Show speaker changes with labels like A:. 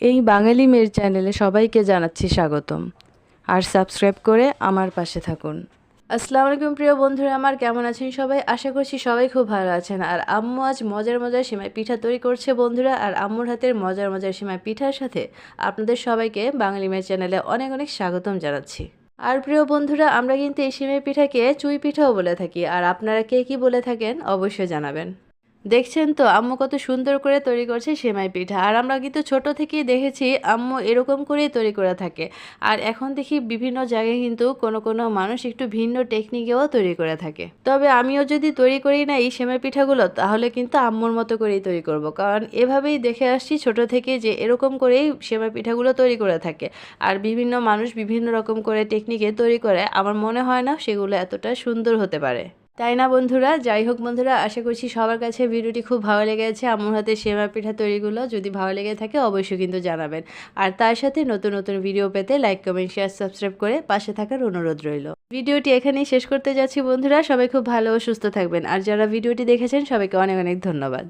A: এই বাঙালি মেয়ের চ্যানেলে সবাইকে জানাচ্ছি স্বাগতম। আর সাবস্ক্রাইব করে আমার পাশে থাকুন। আসসালামু আলাইকুম প্রিয় বন্ধুরা, আমার কেমন আছেন সবাই? আশা করছি সবাই খুব ভালো আছেন। আর আম্মু আজ মজার মজার সেমাই পিঠা তৈরি করছে বন্ধুরা। আর আম্মুর হাতের মজার মজার সেমাই পিঠার সাথে আপনাদের সবাইকে বাঙালি মেয়ের চ্যানেলে অনেক অনেক স্বাগতম জানাচ্ছি। আর প্রিয় বন্ধুরা, আমরা কিন্তু এই সেমাই পিঠাকে চুই পিঠাও বলে থাকি। আর আপনারা কে কী বলে থাকেন অবশ্যই জানাবেন। দেখছেন তো আম্মু কত সুন্দর করে তৈরি করছে সেমাই পিঠা। আর আমরা কিন্তু ছোট থেকেই দেখেছি আম্মু এরকম করেই তৈরি করে থাকে। আর এখন দেখি বিভিন্ন জায়গায় কিন্তু কোনো কোনো মানুষ একটু ভিন্ন টেকনিকেও তৈরি করে থাকে। তবে আমিও যদি তৈরি করি না এই সেমাই পিঠাগুলো, তাহলে কিন্তু আম্মুর মতো করেই তৈরি করব। কারণ এভাবেই দেখে আসছি ছোট থেকে যে এরকম করেই সেমাই পিঠাগুলো তৈরি করে থাকে। আর বিভিন্ন মানুষ বিভিন্ন রকম করে টেকনিকে তৈরি করে, আমার মনে হয় না সেগুলো এতটা সুন্দর হতে পারে। তাই না বন্ধুরা? যাই হোক বন্ধুরা, আশা করছি সবার কাছে ভিডিওটি খুব ভালো লেগেছে। আম্মুর হাতে সেমাই পিঠা তৈরিগুলো যদি ভালো লেগে থাকে অবশ্যই কিন্তু জানাবেন। আর তার সাথে নতুন নতুন ভিডিও পেতে লাইক, কমেন্ট, শেয়ার, সাবস্ক্রাইব করে পাশে থাকার অনুরোধ রইল। ভিডিওটি এখানেই শেষ করতে যাচ্ছি বন্ধুরা। সবাই খুব ভালো ও সুস্থ থাকবেন। আর যারা ভিডিওটি দেখেছেন সবাইকে অনেক অনেক ধন্যবাদ।